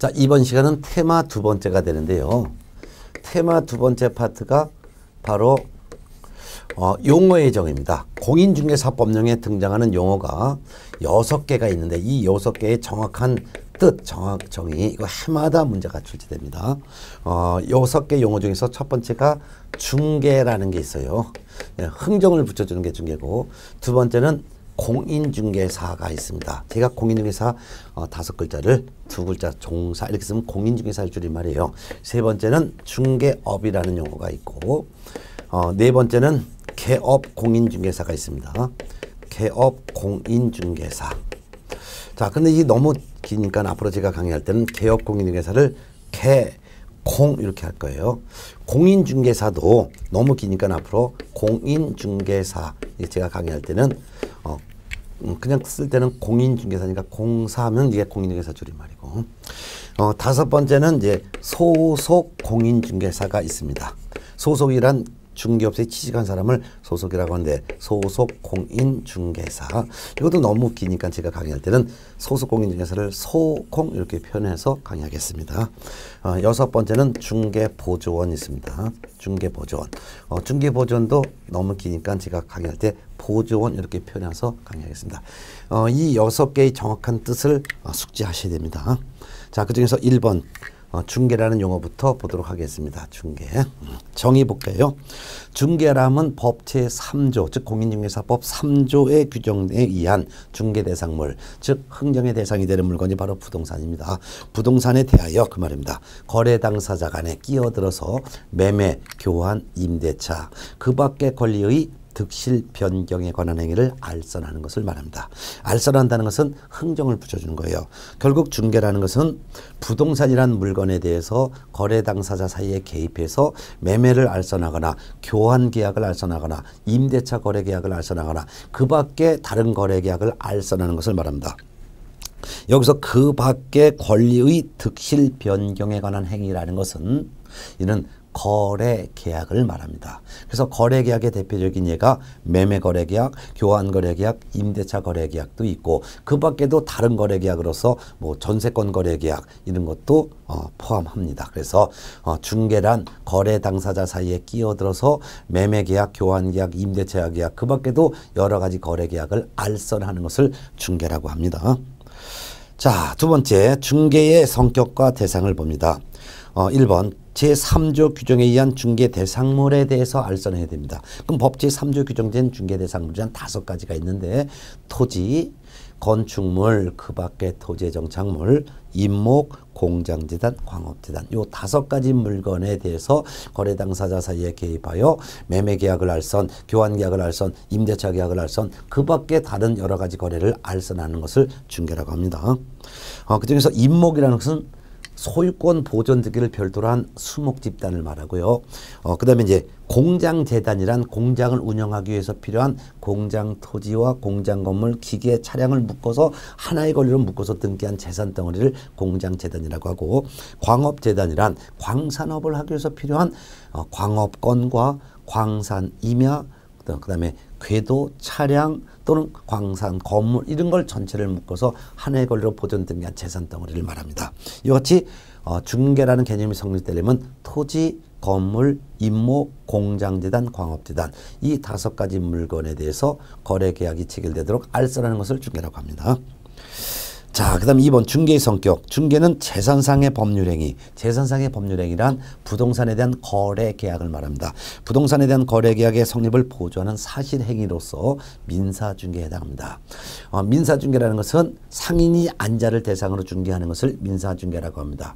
자, 이번 시간은 테마 두 번째가 되는데요. 테마 두 번째 파트가 바로 용어의 정의입니다. 공인중개사법령에 등장하는 용어가 6개가 있는데 이 6개의 정확한 뜻, 정의, 이거 해마다 문제가 출제됩니다. 6개 용어 중에서 첫 번째가 중개라는 게 있어요. 흥정을 붙여주는 게 중개고, 두 번째는 공인중개사가 있습니다. 제가 공인중개사 5글자를 2글자 종사 이렇게 쓰면 공인중개사일 줄임말이에요. 세 번째는 중개업이라는 용어가 있고, 네 번째는 개업 공인중개사가 있습니다. 개업 공인중개사. 자, 근데 이게 너무 기니까 앞으로 제가 강의할 때는 개업 공인중개사를 공 이렇게 할 거예요. 공인중개사도 너무 기니까 앞으로 공인중개사, 제가 강의할 때는 그냥 쓸 때는 공인중개사니까 공사하면 이게 공인중개사 줄임말이고, 다섯 번째는 이제 소속 공인중개사가 있습니다. 소속이란 중개업소에 취직한 사람을 소속이라고 하는데, 소속 공인중개사. 이것도 너무 기니까 제가 강의할 때는 소속 공인중개사를 소공 이렇게 표현해서 강의하겠습니다. 여섯 번째는 중개보조원 있습니다. 중개보조원. 중개보조원도 너무 기니까 제가 강의할 때 보조원 이렇게 표현해서 강의하겠습니다. 이 6개의 정확한 뜻을 숙지하셔야 됩니다. 자, 그 중에서 1번 중개라는 용어부터 보도록 하겠습니다. 중개. 정의 볼게요. 중개라면 법 제3조, 즉 공인중개사법 3조의 규정에 의한 중개대상물, 즉 흥정의 대상이 되는 물건이 바로 부동산입니다. 부동산에 대하여 그 말입니다. 거래 당사자 간에 끼어들어서 매매, 교환, 임대차, 그 밖의 권리의 득실 변경에 관한 행위를 알선하는 것을 말합니다. 알선한다는 것은 흥정을 붙여주는 거예요. 결국 중개라는 것은 부동산이라는 물건에 대해서 거래 당사자 사이에 개입해서 매매를 알선하거나 교환 계약을 알선하거나 임대차 거래 계약을 알선하거나 그 밖에 다른 거래 계약을 알선하는 것을 말합니다. 여기서 그 밖의 권리의 득실 변경에 관한 행위라는 것은 이는 거래 계약을 말합니다. 그래서 거래 계약의 대표적인 예가 매매 거래 계약, 교환 거래 계약, 임대차 거래 계약도 있고, 그 밖에도 다른 거래 계약으로서 뭐 전세권 거래 계약 이런 것도 포함합니다. 그래서 중개란 거래 당사자 사이에 끼어들어서 매매 계약, 교환 계약, 임대차 계약, 그 밖에도 여러 가지 거래 계약을 알선하는 것을 중개라고 합니다. 자, 두 번째, 중개의 성격과 대상을 봅니다. 1번 제3조 규정에 의한 중개 대상물에 대해서 알선해야 됩니다. 그럼 법 제3조 규정된 중개 대상물이 한 5가지가 있는데, 토지, 건축물, 그 밖의 토지의 정착물, 임목, 공장재단, 광업재단, 요 5가지 물건에 대해서 거래 당사자 사이에 개입하여 매매 계약을 알선, 교환 계약을 알선, 임대차 계약을 알선, 그 밖에 다른 여러 가지 거래를 알선하는 것을 중개라고 합니다. 그 중에서 임목이라는 것은 소유권 보존되기를 별도로 한 수목 집단을 말하고요. 그 다음에 이제 공장재단이란 공장을 운영하기 위해서 필요한 공장 토지와 공장 건물, 기계, 차량을 묶어서 하나의 권리로 묶어서 등기한 재산 덩어리를 공장재단이라고 하고, 광업재단이란 광산업을 하기 위해서 필요한 광업권과 광산 임야, 그 다음에 궤도, 차량 또는 광산, 건물 이런 걸 전체를 묶어서 하나의 권리로 보존 등기한 재산 덩어리를 말합니다. 이와 같이 중개라는 개념이 성립되려면 토지, 건물, 임목, 공장재단, 광업재단 이 5가지 물건에 대해서 거래계약이 체결되도록 알선하는 것을 중개라고 합니다. 자, 그 다음 2번 중개의 성격. 중개는 재산상의 법률행위. 재산상의 법률행위란 부동산에 대한 거래 계약을 말합니다. 부동산에 대한 거래 계약의 성립을 보조하는 사실행위로서 민사중개에 해당합니다. 민사중개라는 것은 상인이 안자를 대상으로 중개하는 것을 민사중개라고 합니다.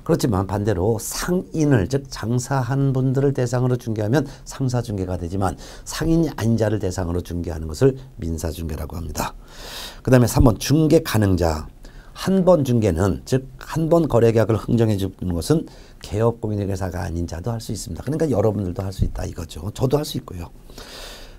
그렇지만 반대로 상인을, 즉 장사한 분들을 대상으로 중개하면 상사중개가 되지만 상인이 아닌 자를 대상으로 중개하는 것을 민사중개라고 합니다. 그 다음에 3번 중개 가능자. 한 번 중개는, 즉 한 번 거래계약을 흥정해 주는 것은 개업공인중개사가 아닌 자도 할 수 있습니다. 그러니까 여러분들도 할 수 있다 이거죠. 저도 할 수 있고요.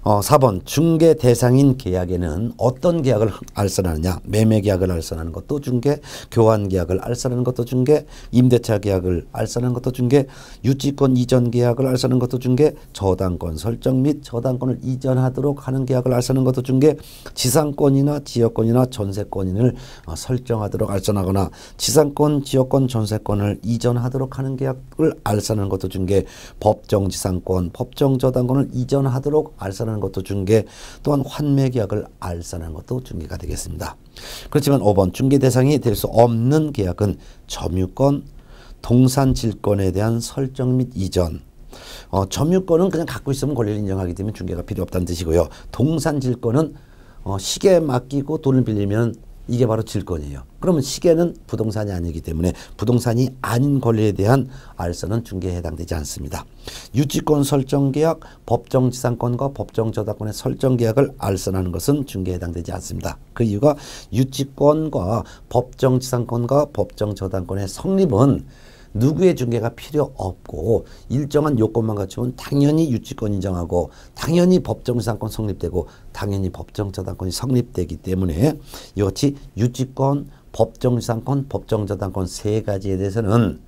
4번 중개 대상인 계약에는 어떤 계약을 알선하느냐. 매매 계약을 알선하는 것도 중개, 교환 계약을 알선하는 것도 중개, 임대차 계약을 알선하는 것도 중개, 유치권 이전 계약을 알선하는 것도 중개, 저당권 설정 및 저당권을 이전하도록 하는 계약을 알선하는 것도 중개, 지상권이나 지역권이나 전세권을 설정하도록 알선하거나 지상권, 지역권, 전세권을 이전하도록 하는 계약을 알선하는 것도 중개, 법정 지상권, 법정 저당권을 이전하도록 알선하는 것도 중개, 또한 환매 계약을 알선하는 것도 중개가 되겠습니다. 그렇지만 5번 중개 대상이 될 수 없는 계약은 점유권, 동산 질권에 대한 설정 및 이전. 점유권은 그냥 갖고 있으면 권리를 인정하기 때문에 중개가 필요 없다는 뜻이고요. 동산 질권은 시계에 맡기고 돈을 빌리면 이게 바로 질권이에요. 그러면 시계는 부동산이 아니기 때문에 부동산이 아닌 권리에 대한 알선은 중개에 해당되지 않습니다. 유치권 설정 계약, 법정 지상권과 법정 저당권의 설정 계약을 알선하는 것은 중개에 해당되지 않습니다. 그 이유가 유치권과 법정 지상권과 법정 저당권의 성립은 누구의 중개가 필요 없고 일정한 요건만 갖추면 당연히 유치권 인정하고 당연히 법정 지상권 성립되고 당연히 법정 저당권이 성립되기 때문에 이같이 유치권, 법정 지상권, 법정 저당권 세 가지에 대해서는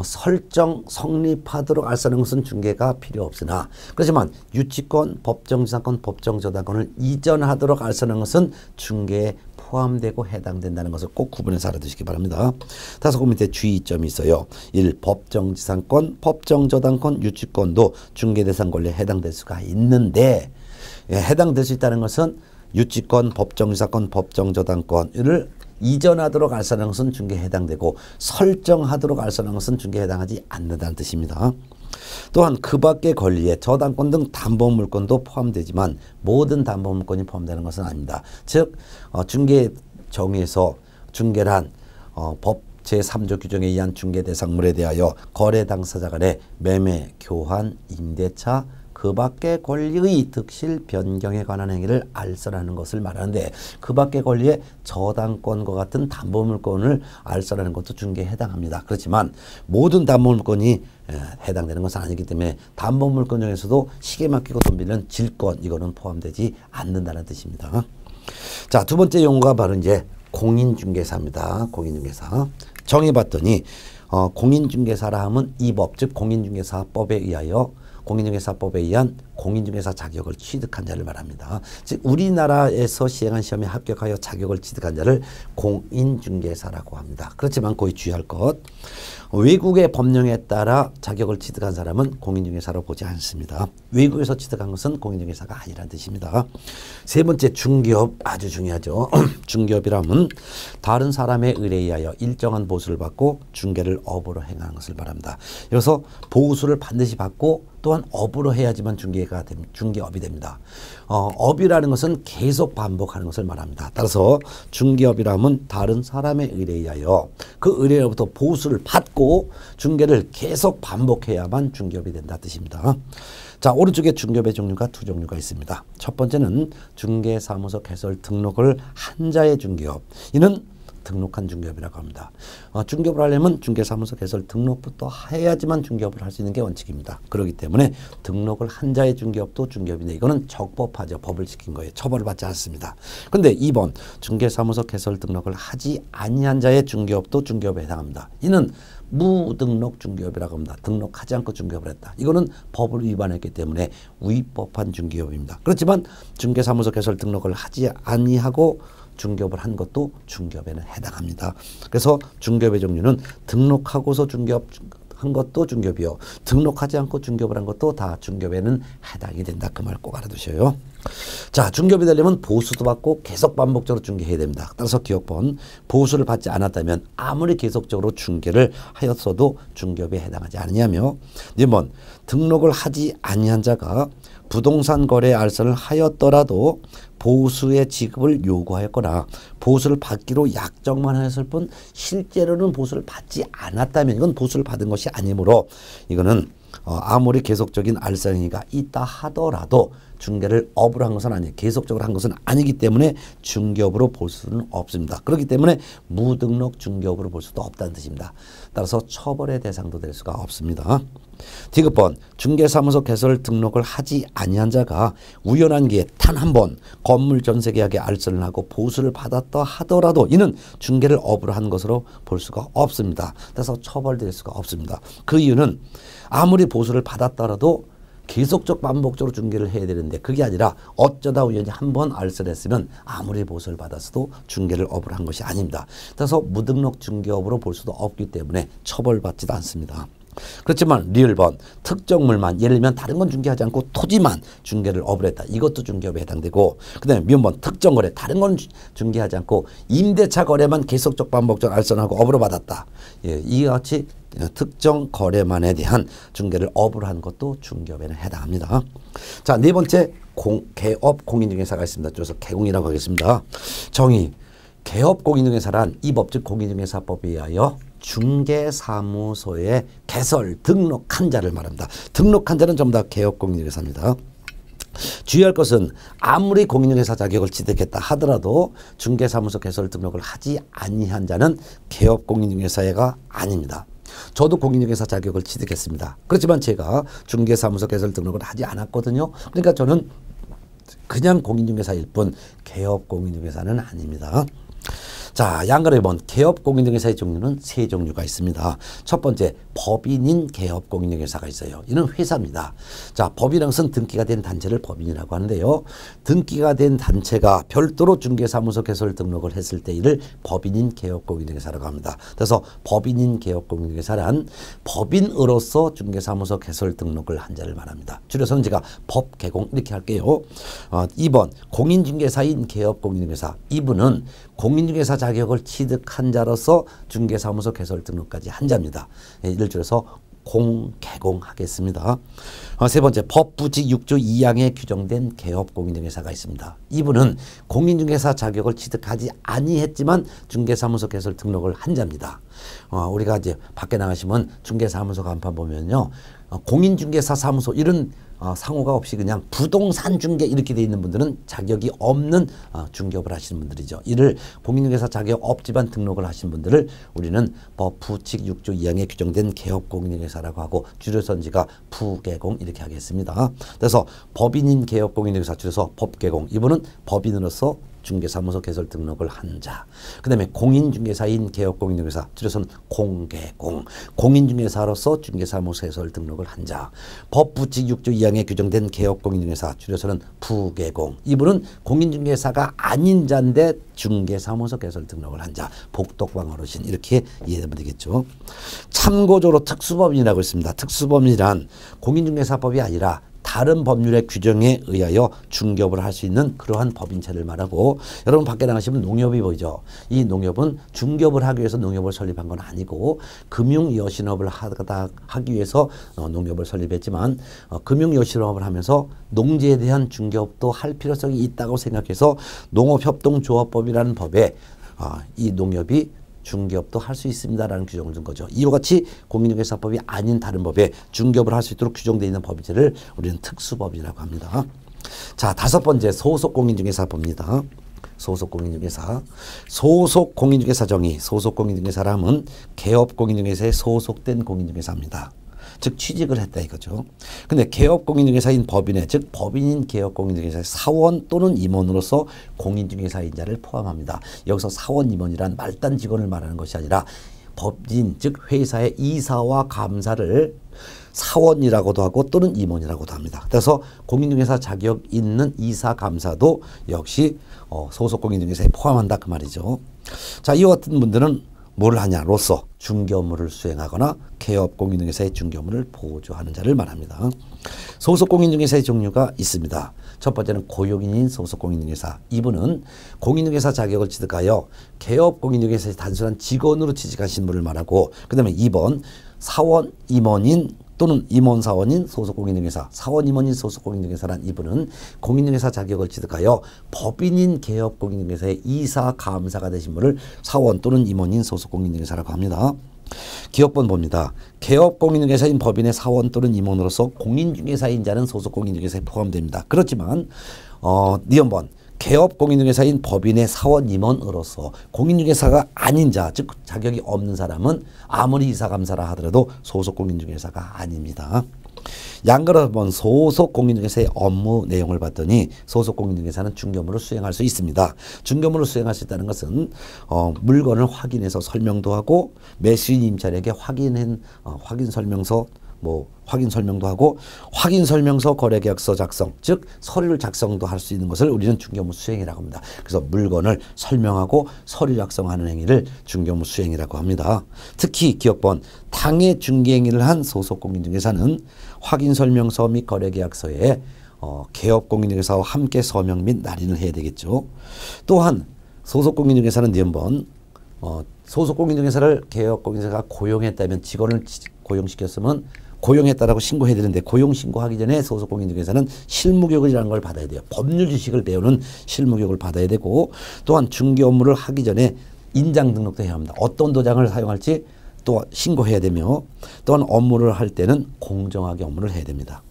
설정 성립하도록 알선하는 것은 중개가 필요 없으나 그렇지만 유치권, 법정 지상권, 법정 저당권을 이전하도록 알선하는 것은 중개에 포함되고 해당된다는 것을 꼭 구분해서 알아두시기 바랍니다. 다섯 그 밑에 주의점이 있어요. 1. 법정 지상권, 법정 저당권, 유치권도 중개 대상 권리에 해당될 수가 있는데 해당될 수 있다는 것은 유치권, 법정 지상권, 법정 저당권을 이전하도록 알선하는 것은 중개에 해당되고 설정하도록 알선하는 것은 중개에 해당하지 않는다는 뜻입니다. 또한 그 밖의 권리에 저당권 등 담보물권도 포함되지만 모든 담보물권이 포함되는 것은 아닙니다. 즉 중개 정의에서 중개란 법 제3조 규정에 의한 중개 대상물에 대하여 거래 당사자 간의 매매, 교환, 임대차 그 밖의 권리의 득실 변경에 관한 행위를 알선하는 것을 말하는데 그 밖의 권리에 저당권과 같은 담보물권을 알선하는 것도 중개에 해당합니다. 그렇지만 모든 담보물권이 해당되는 것은 아니기 때문에 담보물권 중에서도 시계 맡기고 돈 빌리는 질권 이거는 포함되지 않는다는 뜻입니다. 자, 두 번째 용어가 바로 이제 공인중개사입니다. 공인중개사. 정해봤더니 공인중개사라 하면 이 법, 즉 공인중개사법에 의하여 공인중개사법에 의한 공인중개사 자격을 취득한 자를 말합니다. 즉 우리나라에서 시행한 시험에 합격하여 자격을 취득한 자를 공인중개사라고 합니다. 그렇지만 거기 주의할 것, 외국의 법령에 따라 자격을 취득한 사람은 공인중개사로 보지 않습니다. 외국에서 취득한 것은 공인중개사가 아니라는 뜻입니다. 세 번째 중개업 아주 중요하죠. 중개업이라면 다른 사람의 의뢰에 의하여 일정한 보수를 받고 중개를 업으로 행하는 것을 말합니다. 그래서 보수를 반드시 받고 또한 업으로 해야지만 중개업이 됩니다. 업이라는 것은 계속 반복하는 것을 말합니다. 따라서 중개업이라면 다른 사람의 의뢰에 의하여 그 의뢰로부터 보수를 받고 중개를 계속 반복해야만 중개업이 된다 뜻입니다. 자, 오른쪽에 중개업의 종류가 두 종류가 있습니다. 첫 번째는 중개사무소 개설 등록을 한 자의 중개업. 이는 등록한 중개업이라고 합니다. 중개업을 하려면 중개사무소 개설 등록부터 해야지만 중개업을 할 수 있는 게 원칙입니다. 그렇기 때문에 등록을 한 자의 중개업도 중개업인데 이거는 적법하죠. 법을 지킨 거예요. 처벌을 받지 않습니다. 그런데 2번 중개사무소 개설 등록을 하지 아니한 자의 중개업도 중개업에 해당합니다. 이는 무등록 중개업이라고 합니다. 등록하지 않고 중개업을 했다. 이거는 법을 위반했기 때문에 위법한 중개업입니다. 그렇지만 중개사무소 개설 등록을 하지 아니하고 중개업을 한 것도 중개업에는 해당합니다. 그래서 중개업의 종류는 등록하고서 중개업 한 것도 중개업이요. 등록하지 않고 중개업을 한 것도 다 중개업에는 해당이 된다. 그 말 꼭 알아두셔요. 자, 중개업이 되려면 보수도 받고 계속 반복적으로 중개해야 됩니다. 따라서 기억번 보수를 받지 않았다면 아무리 계속적으로 중개를 하였어도 중개업에 해당하지 않느냐며 2번 등록을 하지 아니한 자가 부동산 거래 알선을 하였더라도 보수의 지급을 요구하였거나 보수를 받기로 약정만 하였을 뿐 실제로는 보수를 받지 않았다면 이건 보수를 받은 것이 아니므로 이거는 아무리 계속적인 알선 행위가 있다 하더라도 중개를 업으로 한 것은 아니에요. 계속적으로 한 것은 아니기 때문에 중개업으로 볼 수는 없습니다. 그렇기 때문에 무등록 중개업으로 볼 수도 없다는 뜻입니다. 따라서 처벌의 대상도 될 수가 없습니다. 디귿번 중개사무소 개설 등록을 하지 아니한 자가 우연한 기회에 단 한 번 건물 전세계약에 알선을 하고 보수를 받았다 하더라도 이는 중개를 업으로 한 것으로 볼 수가 없습니다. 따라서 처벌될 수가 없습니다. 그 이유는 아무리 보수를 받았더라도 계속적 반복적으로 중개를 해야 되는데 그게 아니라 어쩌다 우연히 한 번 알선했으면 아무리 보수를 받았어도 중개를 업으로 한 것이 아닙니다. 따라서 무등록 중개업으로 볼 수도 없기 때문에 처벌받지도 않습니다. 그렇지만 리을번 특정물만 예를 들면 다른 건 중개하지 않고 토지만 중개를 업을 했다. 이것도 중개업에 해당되고 그 다음에 미음번 특정거래 다른 건 중개하지 않고 임대차 거래만 계속적 반복적 알선하고 업으로 받았다. 예, 이와 같이 특정 거래만에 대한 중개를 업으로 한 것도 중개업에는 해당합니다. 자, 네 번째 개업 공인중개사가 있습니다. 줄여서 개공이라고 하겠습니다. 정의 개업 공인중개사란 이 법즉 공인중개사법에 의하여 중개사무소에 개설 등록한 자를 말합니다. 등록한 자는 전부 다 개업 공인중개사입니다. 주의할 것은 아무리 공인중개사 자격을 취득했다 하더라도 중개사무소 개설 등록을 하지 아니한 자는 개업 공인중개사가 아닙니다. 저도 공인중개사 자격을 취득했습니다. 그렇지만 제가 중개사무소 개설 등록을 하지 않았거든요. 그러니까 저는 그냥 공인중개사일 뿐 개업 공인중개사는 아닙니다. 자, 양가로 2번 개업 공인중개사의 종류는 세 종류가 있습니다. 첫 번째 법인인 개업 공인중개사가 있어요. 이는 회사입니다. 자, 법인이라는 것은 등기가 된 단체를 법인이라고 하는데요. 등기가 된 단체가 별도로 중개사무소 개설 등록을 했을 때 이를 법인인 개업 공인중개사라고 합니다. 그래서 법인인 개업 공인중개사란 법인으로서 중개사무소 개설 등록을 한 자를 말합니다. 줄여서는 제가 법개공 이렇게 할게요. 2번 공인중개사인 개업 공인중개사. 이분은 공인중개사 자격을 취득한 자로서 중개사무소 개설 등록까지 한 자입니다. 이를 줄여서 공개공하겠습니다. 세 번째 법부직 6조 2항에 규정된 개업 공인중개사가 있습니다. 이분은 공인중개사 자격을 취득하지 아니했지만 중개사무소 개설 등록을 한 자입니다. 우리가 이제 밖에 나가시면 중개사무소 간판 보면요. 공인중개사 사무소 이런 상호가 없이 그냥 부동산 중개 이렇게 돼 있는 분들은 자격이 없는 중개업을 하시는 분들이죠. 이를 공인중개사 자격 없지만 등록을 하신 분들을 우리는 법부칙 6조 2항에 규정된 개업 공인중개사라고 하고 줄여서 지가 부개공 이렇게 하겠습니다. 그래서 법인인 개업 공인중개사 줄여서 법개공. 이분은 법인으로서 중개사무소 개설 등록을 한 자. 그 다음에 공인중개사인 개업공인중개사 줄여서는 공개공. 공인중개사로서 중개사무소 개설 등록을 한 자. 법부칙 6조 2항에 규정된 개업공인중개사 줄여서는 부개공. 이분은 공인중개사가 아닌 자인데 중개사무소 개설 등록을 한 자. 복덕방 어르신 이렇게 이해하면 되겠죠. 참고적으로 특수법인이라고 있습니다. 특수법인이란 공인중개사법이 아니라 다른 법률의 규정에 의하여 중개업을 할 수 있는 그러한 법인체를 말하고 여러분 밖에 나가시면 농협이 보이죠. 이 농협은 중개업을 하기 위해서 농협을 설립한 건 아니고 금융여신업을 하기 위해서 농협을 설립했지만 금융여신업을 하면서 농지에 대한 중개업도 할 필요성이 있다고 생각해서 농업협동조합법이라는 법에 이 농협이 중개업도 할 수 있습니다라는 규정을 둔 거죠. 이와 같이 공인중개사법이 아닌 다른 법에 중개업을 할 수 있도록 규정되어 있는 법인체를 우리는 특수법이라고 합니다. 자, 다섯 번째 소속공인중개사법입니다. 소속공인중개사. 소속공인중개사 정의. 소속공인중개사라면 개업공인중개사에 소속된 공인중개사입니다. 즉 취직을 했다 이거죠. 근데 개업공인중개사인 법인에 즉 법인인 개업공인중개사의 사원 또는 임원으로서 공인중개사인자를 포함합니다. 여기서 사원 임원이란 말단 직원을 말하는 것이 아니라 법인 즉 회사의 이사와 감사를 사원이라고도 하고 또는 임원이라고도 합니다. 그래서 공인중개사 자격 있는 이사 감사도 역시 소속공인중개사에 포함한다 그 말이죠. 자, 이와 같은 분들은 뭘 하냐로서 중개 업무를 수행하거나 개업 공인중개사의 중개 업무를 보조하는 자를 말합니다. 소속 공인중개사의 종류가 있습니다. 첫 번째는 고용인인 소속 공인중개사. 이분은 공인중개사 자격을 취득하여 개업 공인중개사의 단순한 직원으로 취직하신 분을 말하고 그 다음에 2번 사원 임원인 또는 임원사원인 소속공인중개사, 사원임원인 소속공인중개사란 이분은 공인중개사 자격을 취득하여 법인인 개업공인중개사의 이사, 감사가 되신 분을 사원 또는 임원인 소속공인중개사라고 합니다. 기업번 봅니다. 개업 공인중개사인 법인의 사원 또는 임원으로서 공인중개사인 자는 소속 공인중개사에 포함됩니다. 그렇지만 니은번 개업 공인중개사인 법인의 사원 임원으로서 공인중개사가 아닌 자, 즉 자격이 없는 사람은 아무리 이사감사라 하더라도 소속 공인중개사가 아닙니다. 양가로 본 소속 공인중개사의 업무 내용을 봤더니 소속 공인중개사는 중개업무를 수행할 수 있습니다. 중개업무를 수행할 수 있다는 것은 물건을 확인해서 설명도 하고 매수인 임차인에게 확인 설명서 확인 설명도 하고 확인 설명서 거래계약서 작성, 즉 서류를 작성도 할 수 있는 것을 우리는 중개업무 수행이라고 합니다. 그래서 물건을 설명하고 서류 작성하는 행위를 중개업무 수행이라고 합니다. 특히 기억번 당해 중개 행위를 한 소속 공인중개사는 확인 설명서 및 거래계약서에 개업 공인중개사와 함께 서명 및 날인을 해야 되겠죠. 또한 소속 공인중개사는 니은번 소속 공인중개사를 개업 공인중개사가 고용했다면 직원을 고용시켰으면 고용했다라고 신고해야 되는데 고용 신고하기 전에 소속 공인중개사는 실무교육이라는 걸 받아야 돼요. 법률 지식을 배우는 실무교육을 받아야 되고 또한 중개 업무를 하기 전에 인장 등록도 해야 합니다. 어떤 도장을 사용할지 또 신고해야 되며 또한 업무를 할 때는 공정하게 업무를 해야 됩니다.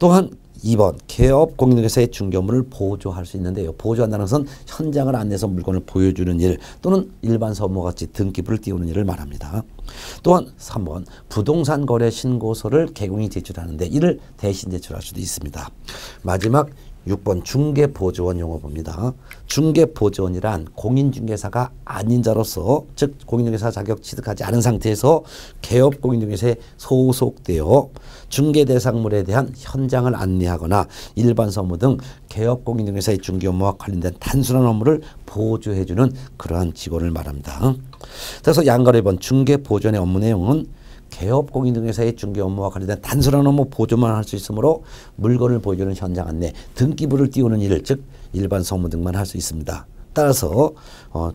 또한 2번 개업 공인중개사의 중개 업무를 보조할 수 있는데요. 보조한다는 것은 현장을 안내해서 물건을 보여주는 일 또는 일반 서무같이 등기부를 띄우는 일을 말합니다. 또한 3번 부동산 거래 신고서를 개공이 제출하는데 이를 대신 제출할 수도 있습니다. 마지막 6번 중개보조원 용어 봅니다. 중개보조원이란 공인중개사가 아닌 자로서 즉 공인중개사 자격 취득하지 않은 상태에서 개업 공인중개사에 소속되어 중개대상물에 대한 현장을 안내하거나 일반 서무 등 개업 공인중개사의 중개 업무와 관련된 단순한 업무를 보조해주는 그러한 직원을 말합니다. 그래서 양가로 1번 중개보조원의 업무 내용은 개업 공인중개사의 중개 업무와 관련된 단순한 업무 보조만 할 수 있으므로 물건을 보여주는 현장 안내, 등기부를 띄우는 일, 즉 일반 서무 등만 할 수 있습니다. 따라서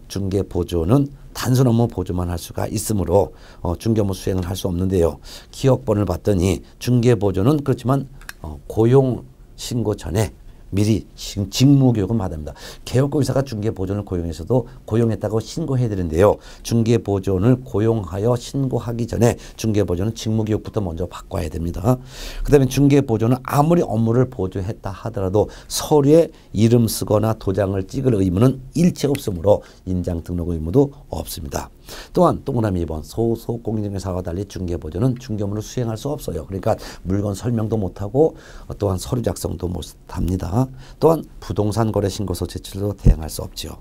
중개 보조는 단순 업무 보조만 할 수가 있으므로 중개 업무 수행을 할 수 없는데요. 기억번을 봤더니 중개 보조는 그렇지만 고용 신고 전에 미리 직무교육은 받아야 합니다. 개업공인사가 중개보조원을 고용해서도 고용했다고 신고해야 되는데요. 중개보조원을 고용하여 신고하기 전에 중개보조원은 직무교육부터 먼저 바꿔야 됩니다. 그 다음에 중개보조원은 아무리 업무를 보조했다 하더라도 서류에 이름 쓰거나 도장을 찍을 의무는 일체 없으므로 인장 등록 의무도 없습니다. 또한 동그라미 2번 소속 공인중개사와 달리 중개보조는 중개 업무를 수행할 수 없어요. 그러니까 물건 설명도 못하고 또한 서류 작성도 못합니다. 또한 부동산 거래 신고서 제출도 대행할 수 없지요.